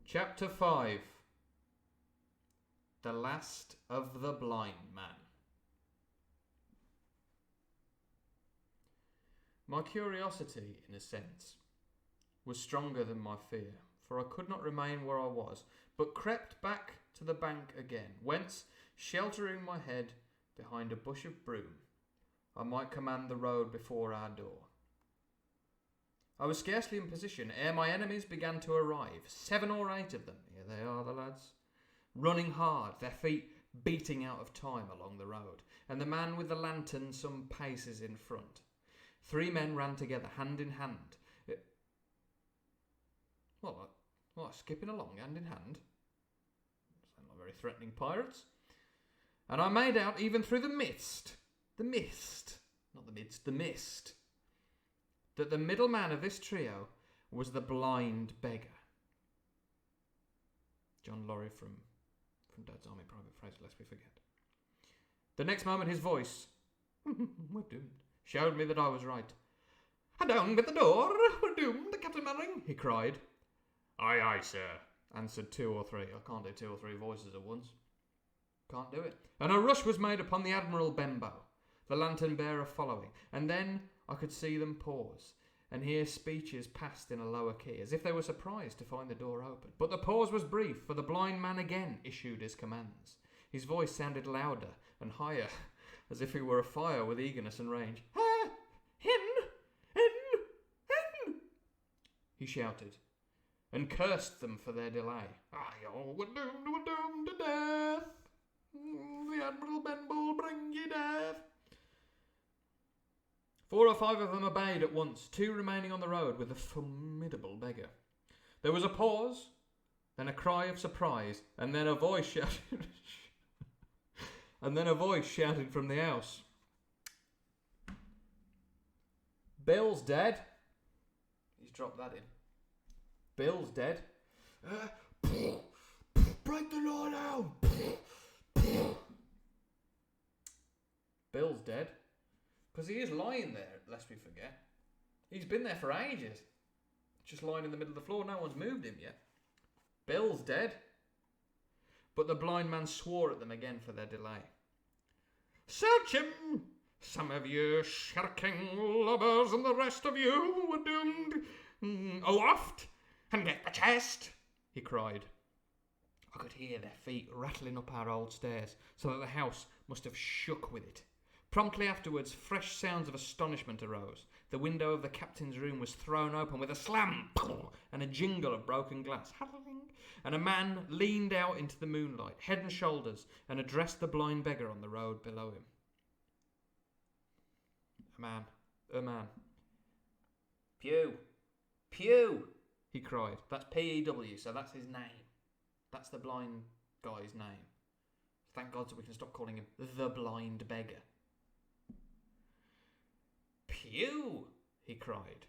Chapter 5. The Last of the Blind Man. My curiosity, in a sense, was stronger than my fear, for I could not remain where I was, but crept back to the bank again, whence, sheltering my head behind a bush of broom, I might command the road before our door. I was scarcely in position ere my enemies began to arrive, 7 or 8 of them. Here they are, the lads, running hard, their feet beating out of time along the road, and the man with the lantern some paces in front. 3 men ran together, hand in hand. What, skipping along, hand in hand? Sound like very threatening pirates. And I made out, even through the mist, that the middle man of this trio was the blind beggar. John Lorry from Dad's Army Private Fraser, lest we forget. The next moment his voice, we're doomed, showed me that I was right. "And down with the door, we're doomed, Captain Mannering," he cried. "Aye, aye, sir," answered 2 or 3. I can't do 2 or 3 voices at once. Can't do it. And a rush was made upon the Admiral Benbow, the lantern-bearer following, and then I could see them pause, and hear speeches passed in a lower key, as if they were surprised to find the door open. But the pause was brief, for the blind man again issued his commands. His voice sounded louder and higher, as if he were afire with eagerness and rage. In! He shouted, and cursed them for their delay. "Aye, oh, we're doomed to death. The Admiral Benbow will bring ye death." 4 or 5 of them obeyed at once, 2 remaining on the road with the formidable beggar. There was a pause, then a cry of surprise, and then a voice shouted from the house. "Bill's dead." He's dropped that in. "Bill's dead." "Break the law down." "Bill's dead." Because he is lying there, lest we forget. He's been there for ages. Just lying in the middle of the floor. No one's moved him yet. "Bill's dead." But the blind man swore at them again for their delay. "Search him, some of you shirking lubbers, and the rest of you were doomed. Aloft, and get the chest," he cried. I could hear their feet rattling up our old stairs, so that the house must have shook with it. Promptly afterwards, fresh sounds of astonishment arose. The window of the captain's room was thrown open with a slam and a jingle of broken glass, and a man leaned out into the moonlight, head and shoulders, and addressed the blind beggar on the road below him. A man. "Pew, he cried. That's P-E-W, so that's his name. That's the blind guy's name. Thank God, so we can stop calling him the blind beggar. "Pew," he cried.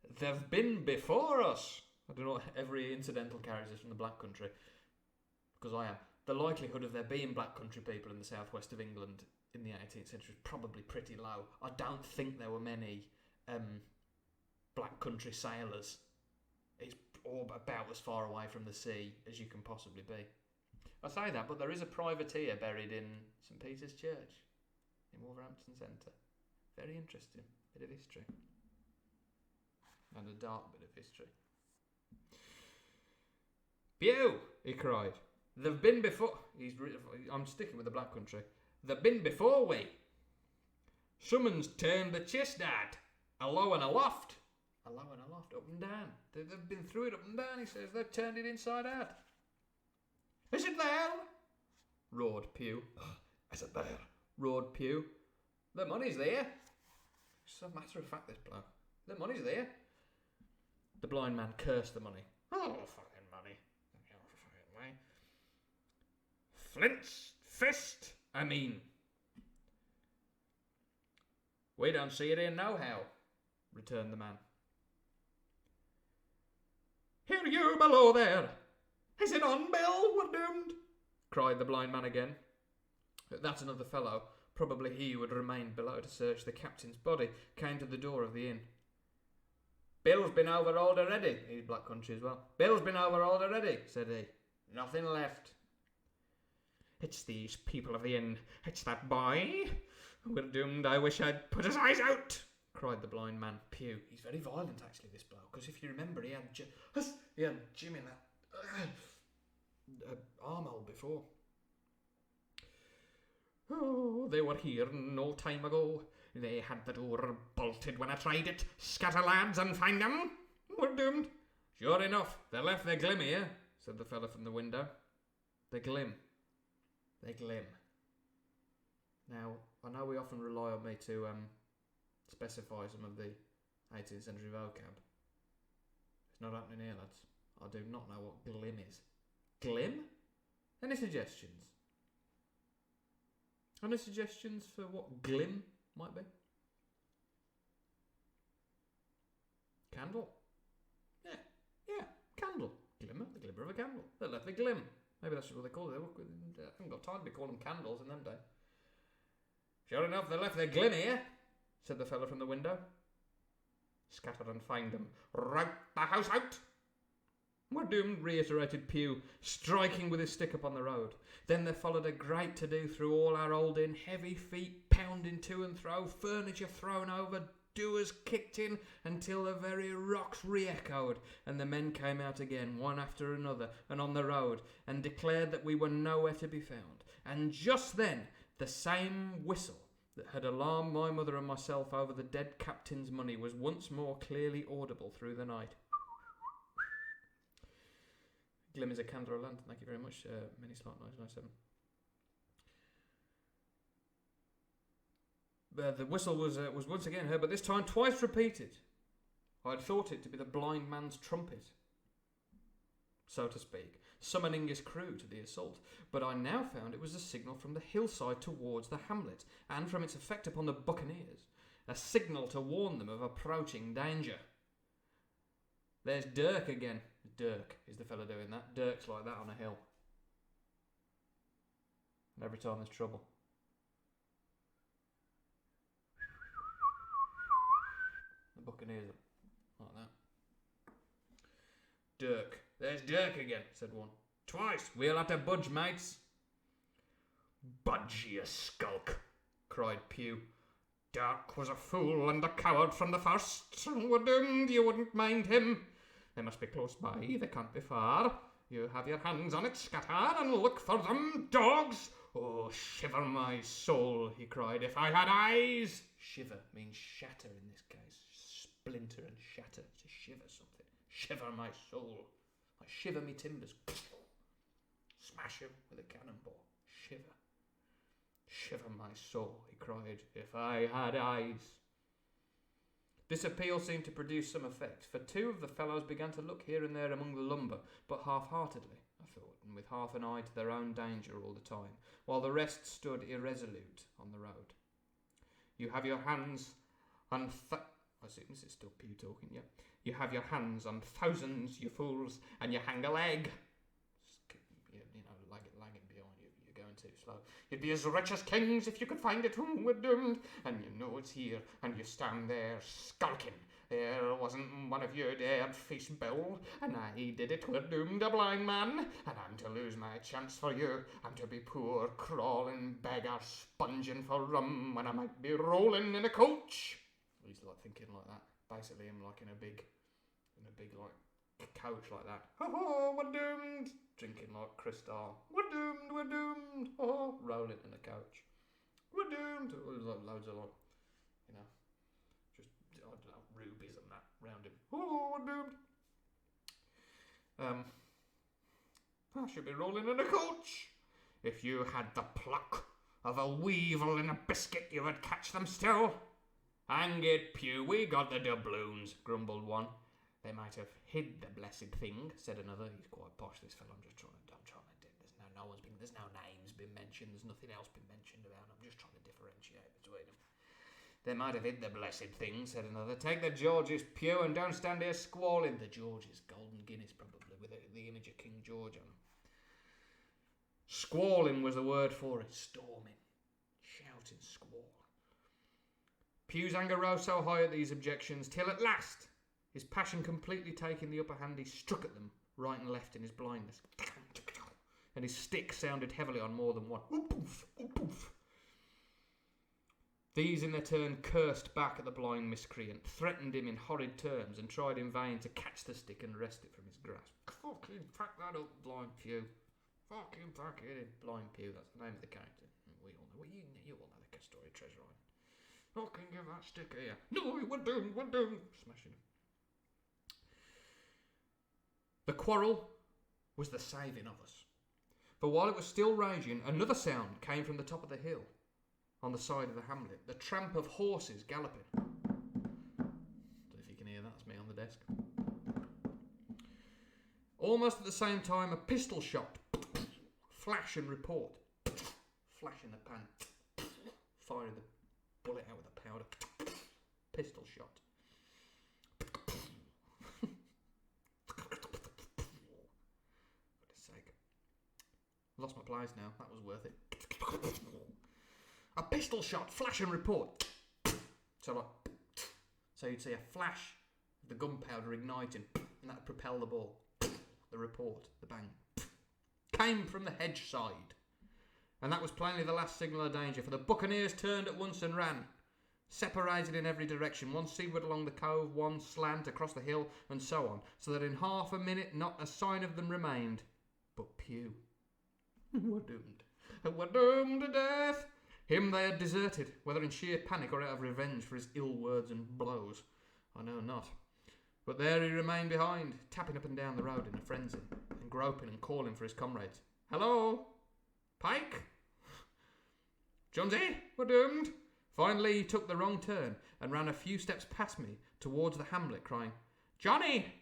"They've been before us." I don't know what every incidental character is from the Black Country, because I am. The likelihood of there being Black Country people in the southwest of England in the 18th century is probably pretty low. I don't think there were many Black Country sailors. It's all about as far away from the sea as you can possibly be. I say that, but there is a privateer buried in St Peter's Church in Wolverhampton Centre. Very interesting bit of history. And a dark bit of history. "Pew," he cried. "They've been before..." I'm sticking with the Black Country. "They've been before we. Someone's turned the chest out, alow and aloft." Alow and aloft, up and down. They've been through it up and down, he says. They've turned it inside out. "Is it there?" roared Pew. "Is it there?" roared Pew. "The money's there." It's a matter of fact, this bloke. "The money's there." The blind man cursed the money. "Oh, fucking money. Flint's fist, I mean." "We don't see it here nohow," returned the man. "Here you below there. Is it on, Bill? We're doomed," cried the blind man again. That's another fellow, probably he who had remained below to search the captain's body, came to the door of the inn. Bill's been overhauled already. He's Black Country as well. Bill's been overhauled already, said he. Nothing left. It's these people of the inn. It's that boy. We're doomed. I wish I'd put his eyes out, cried the blind man. Pew. He's very violent, actually, this bloke, because if you remember, he had Jim in that armhole before. Oh, they were here no time ago. They had the door bolted when I tried it. Scatter, lads, and find them. We're doomed. Sure enough, they left their glim here, said the fellow from the window. The glim. They glim. Now, I know we often rely on me to specify some of the 18th century vocab. It's not happening here, lads. I do not know what glim is. Glim? Any suggestions? Any suggestions for what glim might be? Candle? Yeah, candle. Glimmer, the glimmer of a candle. They left the glim. Maybe that's what they call it. I haven't got time to be calling them candles in them days. Sure enough, they left their glim here, said the fellow from the window. Scatter and find them. Rout the house out. We're doomed, reiterated Pew, striking with his stick upon the road. Then there followed a great to-do through all our old inn, heavy feet pounding to and fro, furniture thrown over, doers kicked in, until the very rocks re-echoed, and the men came out again, one after another, and on the road, and declared that we were nowhere to be found. And just then, the same whistle that had alarmed my mother and myself over the dead captain's money was once more clearly audible through the night. Glim is a candle or a lantern. Thank you very much. Mini Slot 1997. The whistle was once again heard, but this time twice repeated. I had thought it to be the blind man's trumpet, so to speak, summoning his crew to the assault. But I now found it was a signal from the hillside towards the hamlet, and from its effect upon the buccaneers, a signal to warn them of approaching danger. There's Dirk again. Dirk is the fellow doing that. Dirk's like that on a hill. And every time there's trouble. The buccaneers are like that. Dirk. There's Dirk again, said one. Twice. We'll have to budge, mates. Budge, you skulk, cried Pew. Dirk was a fool and a coward from the first. We're doomed, you wouldn't mind him. They must be close by, they can't be far. You have your hands on it, scatter, and look for them, dogs! Oh, shiver my soul, he cried, if I had eyes! Shiver means shatter in this case. Splinter and shatter, to shiver something. Shiver my soul. I shiver me timbers. Smash him with a cannonball. Shiver. Shiver my soul, he cried, if I had eyes. This appeal seemed to produce some effect, for two of the fellows began to look here and there among the lumber, but half-heartedly, I thought, and with half an eye to their own danger all the time, while the rest stood irresolute on the road. You have your hands on I see, this is still Pew talking, yeah. You have your hands on thousands, you fools, and you hang a leg. Lag it behind you, you're going too slow. You'd be as rich as kings if you could find it, we're doomed, and you know it's here, and you stand there skulking. There wasn't one of you dared face Bill, and I did it, we're doomed, a blind man, and I'm to lose my chance for you. I'm to be poor, crawling beggar, sponging for rum, when I might be rolling in a coach. He's like thinking like that, basically him like in a big like coach like that. Oh, we're doomed. Drinking like Cristal. We're doomed. Oh, rolling in a coach. We're doomed. Like loads of like, just I don't know, rubies and that round him. Oh, we're doomed. I should be rolling in a coach. If you had the pluck of a weevil in a biscuit, you would catch them still. Hang it, Pew, we got the doubloons, grumbled one. They might have hid the blessed thing, said another. He's quite posh, this fellow. There's no names been mentioned. There's nothing else been mentioned about him. I'm just trying to differentiate between them. They might have hid the blessed thing, said another. Take the George's, Pew, and don't stand here squalling. The George's, golden Guinness probably, with the image of King George on them. Squalling was the word for it. Storming. Shouting squall. Pew's anger rose so high at these objections, till at last His passion completely taking the upper hand, he struck at them right and left in his blindness. And his stick sounded heavily on more than one. These in their turn cursed back at the blind miscreant, threatened him in horrid terms, and tried in vain to catch the stick and wrest it from his grasp. Fucking pack that up, Blind Pew. Fucking pack it in. Blind Pew, that's the name of the character. We all know. You all know the story, Treasure Island. Fucking give that stick here. No, we're doomed. Smashing him. The quarrel was the saving of us. For while it was still raging, another sound came from the top of the hill on the side of the hamlet. The tramp of horses galloping. Don't know if you can hear that. It's me on the desk. Almost at the same time, a pistol shot. Flash and report. Flash in the pan. Firing the bullet out with the powder. Pistol shot. Lost my place now. That was worth it. A pistol shot, flash and report. So you'd see a flash of the gunpowder igniting, and that would propel the ball. The report, the bang, came from the hedge side, and that was plainly the last signal of danger. For the buccaneers turned at once and ran, separated in every direction. One seaward along the cove, one slant across the hill, and so on, so that in half a minute not a sign of them remained. But Pew. We're doomed. We're doomed to death. Him they had deserted, whether in sheer panic or out of revenge for his ill words and blows, I know not. But there he remained behind, tapping up and down the road in a frenzy, and groping and calling for his comrades. Hello? Pike? Jonesy, we're doomed. Finally he took the wrong turn and ran a few steps past me towards the hamlet, crying, Johnny!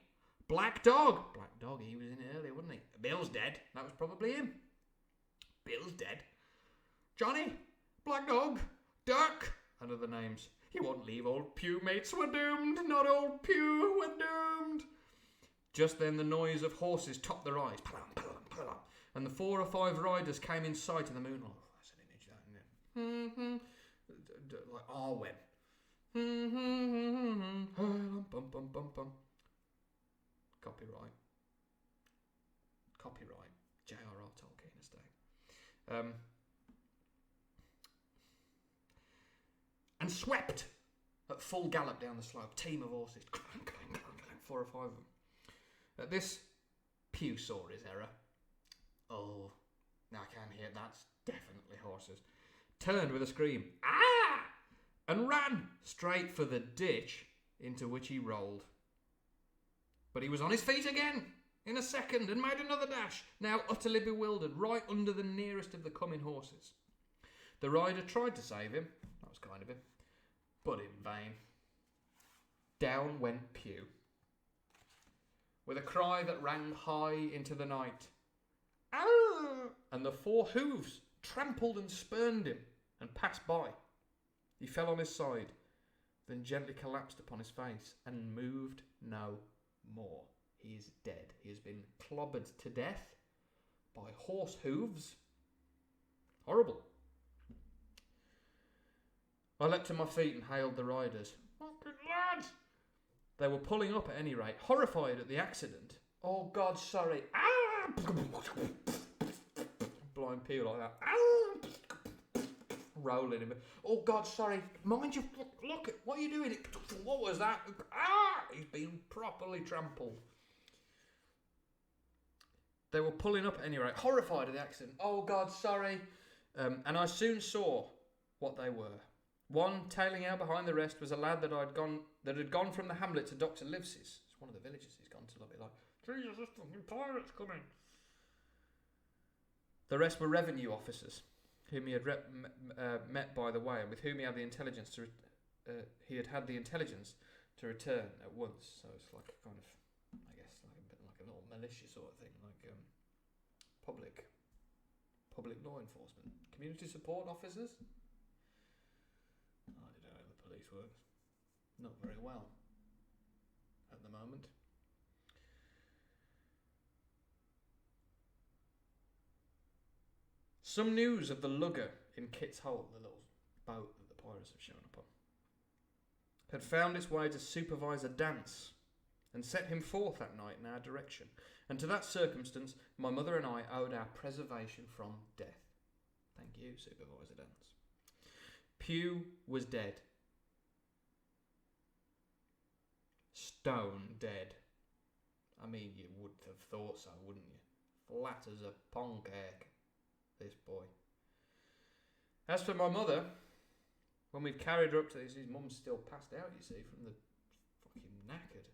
Black Dog! Black Dog, he was in earlier, wasn't he? Bill's dead. That was probably him. Bill's dead. Johnny, Black Dog, Dirk, and other names. He won't leave old Pew, mates. We're doomed. Not old Pew. We're doomed. Just then the noise of horses topped their eyes. And the 4 or 5 riders came in sight in the moonlight. Oh, that's an image, that, isn't it? Like Arwen. Copyright. J.R.R. Tolkien estate. And swept at full gallop down the slope. Team of horses. 4 or 5 of them. At this, Pew saw his error. Oh, now I can't hear. That's definitely horses. Turned with a scream. Ah! And ran straight for the ditch into which he rolled. But he was on his feet again in a second and made another dash, now utterly bewildered, right under the nearest of the coming horses. The rider tried to save him. That was kind of him. But in vain. Down went Pew. With a cry that rang high into the night. Ah! And the 4 hooves trampled and spurned him and passed by. He fell on his side, then gently collapsed upon his face and moved no more. He is dead. He has been clobbered to death by horse hooves. Horrible. I leapt to my feet and hailed the riders. Fucking lads! They were pulling up at any rate, horrified at the accident. Oh God, sorry. Ah! Blind Pew like that. Ah! Rolling him. Oh God, sorry. Mind you, look, what are you doing? What was that? Ah! He's been properly trampled. They were pulling up at any rate, horrified at the accident. Oh God, sorry. And I soon saw what they were. One tailing out behind the rest was a lad that had gone from the hamlet to Dr. Livesey's. It's one of the villages he's gone to. Like, Jesus, there's fucking pirates coming. The rest were revenue officers, whom he had met by the way, and with whom he had the intelligence to had the intelligence to return at once. So it's like a kind of, I guess, like a bit like a little militia sort of thing, like public law enforcement, community support officers. I don't know how the police works. Not very well at the moment. Some news of the lugger in Kit's Hole, the little boat that the pirates have shown up on, had found its way to supervise a dance and set him forth that night in our direction. And to that circumstance, my mother and I owed our preservation from death. Thank you, Supervisor Dance. Pew was dead. Stone dead. I mean, you would have thought so, wouldn't you? Flat as a pong cake, this boy. As for my mother, when we'd carried her up to his mum's still passed out, you see, from the fucking knackered.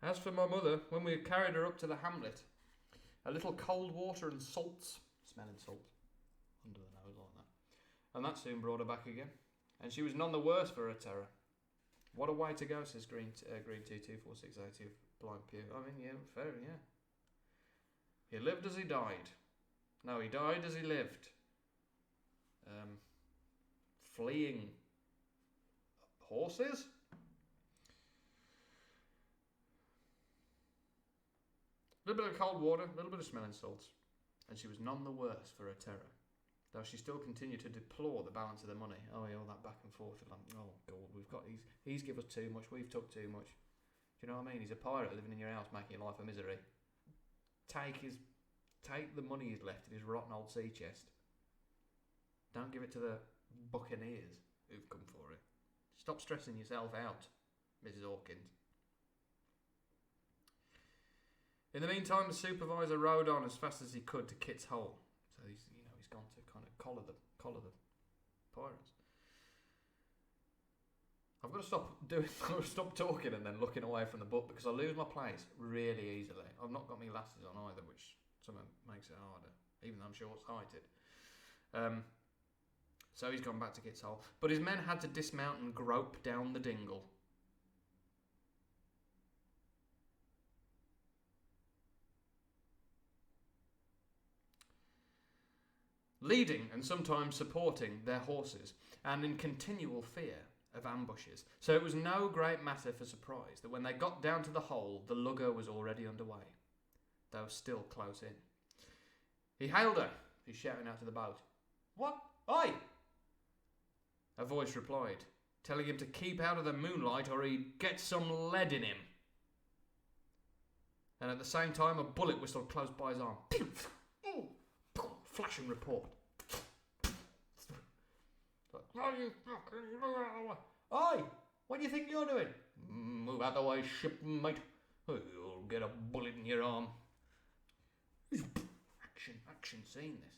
As for my mother, when we had carried her up to the hamlet, a little cold water and salts, smelling salt, under the nose like that, and that soon brought her back again, and she was none the worse for her terror. What a way to go, says Green Tea 24682, Blind Pew. I mean, yeah, fair, yeah. He lived as he died. No, he died as he lived. Fleeing horses? A little bit of cold water, a little bit of smelling salts, and she was none the worse for her terror, though she still continued to deplore the balance of the money. Oh, yeah, all that back and forth. Like, oh, God, he's give us too much, we've took too much. Do you know what I mean? He's a pirate living in your house, making your life a misery. Take the money he's left in his rotten old sea chest. Don't give it to the buccaneers who've come for it. Stop stressing yourself out, Mrs. Hawkins. In the meantime, the supervisor rode on as fast as he could to Kit's Hole. So he's gone to kind of collar the pirates. I've got to stop talking and then looking away from the book because I lose my place really easily. I've not got my glasses on either, which somehow makes it harder, even though I'm short-sighted. So he's gone back to Kit's Hole, but his men had to dismount and grope down the dingle. Leading and sometimes supporting their horses, and in continual fear of ambushes. So it was no great matter for surprise that when they got down to the hole, the lugger was already underway, though still close in. He hailed her, he's shouting out to the boat. What? Oi! A voice replied, telling him to keep out of the moonlight or he'd get some lead in him. And at the same time, a bullet whistled close by his arm. Flash and report. Oi! What do you think you're doing? Move out the way, shipmate. You'll get a bullet in your arm. Action, seen this.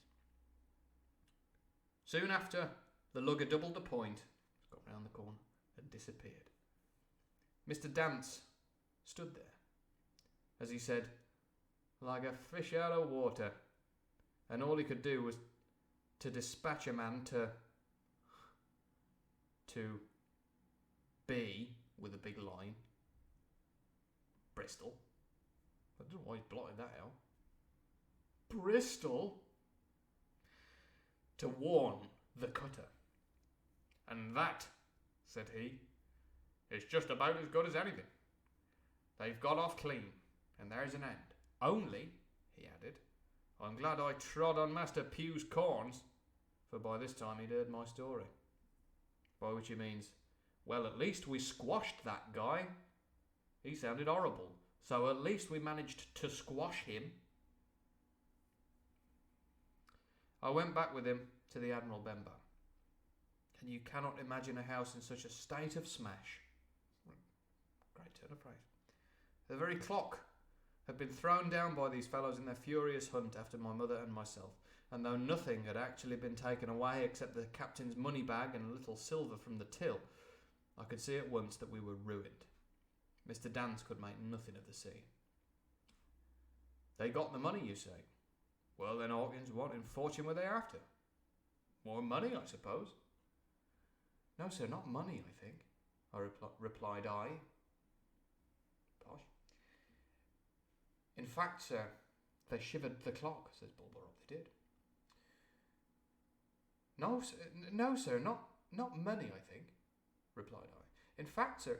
Soon after, the lugger doubled the point, got round the corner, and disappeared. Mr. Dance stood there, as he said, like a fish out of water, and all he could do was to dispatch a man to B, with a big line, Bristol. I don't know why he's blotted that out. Bristol? To warn the cutter. And that, said he, is just about as good as anything. They've got off clean, and there's an end. Only, he added, I'm glad I trod on Master Pew's corns, for by this time he'd heard my story. By which he means, well, at least we squashed that guy. He sounded horrible, so at least we managed to squash him. I went back with him to the Admiral Benbow, and you cannot imagine a house in such a state of smash. Great turn of phrase. The very clock had been thrown down by these fellows in their furious hunt after my mother and myself, and though nothing had actually been taken away except the captain's money bag and a little silver from the till, I could see at once that we were ruined. Mr. Dance could make nothing of the sea. They got the money, you say? Well then, Hawkins, what in fortune were they after? More money, I suppose. No, sir, not money, I think, replied I. Posh. In fact, sir, they shivered the clock, says Bulborop. They did. No, sir, not money, I think, replied I. In fact, sir,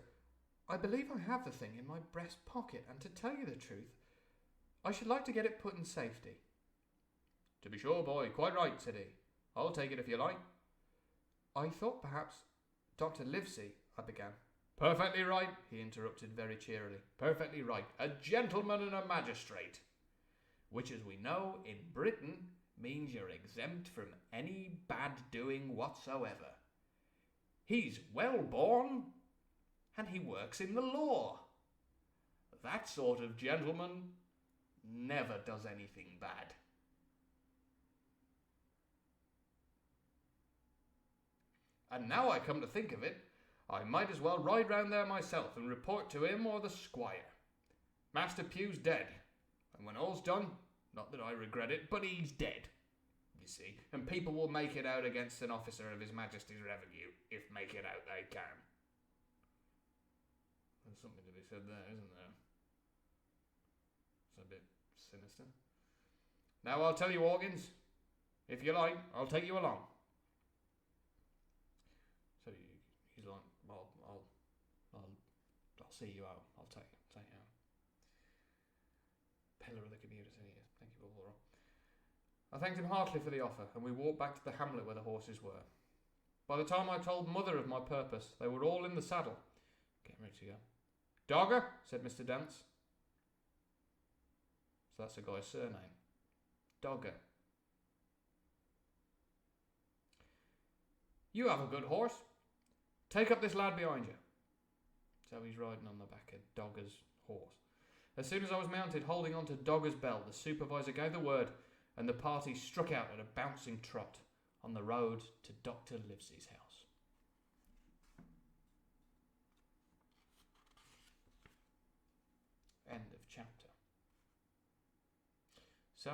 I believe I have the thing in my breast pocket, and to tell you the truth, I should like to get it put in safety. To be sure, boy, quite right, said he. I'll take it if you like. I thought perhaps Dr. Livesey, I began. Perfectly right, he interrupted very cheerily. Perfectly right. A gentleman and a magistrate. Which, as we know, in Britain means you're exempt from any bad doing whatsoever. He's well born, and he works in the law. That sort of gentleman never does anything bad. And now I come to think of it, I might as well ride round there myself and report to him or the squire. Master Pugh's dead, and when all's done, not that I regret it, but he's dead, you see, and people will make it out against an officer of His Majesty's revenue, if make it out they can. There's something to be said there, isn't there? It's a bit sinister. Now I'll tell you, Hawkins, if you like, I'll take you along. So he's like, well, I'll see you out. I'll take you out. Pillar of the community, yes. Thank you, Barbara. I thanked him heartily for the offer, and we walked back to the hamlet where the horses were. By the time I told Mother of my purpose, they were all in the saddle, getting ready to go. Dogger, said Mr. Dance. So that's a guy's surname. Dogger. You have a good horse. Take up this lad behind you. So he's riding on the back of Dogger's horse. As soon as I was mounted, holding on to Dogger's belt, the supervisor gave the word, and the party struck out at a bouncing trot on the road to Dr. Livesey's house. End of chapter. So,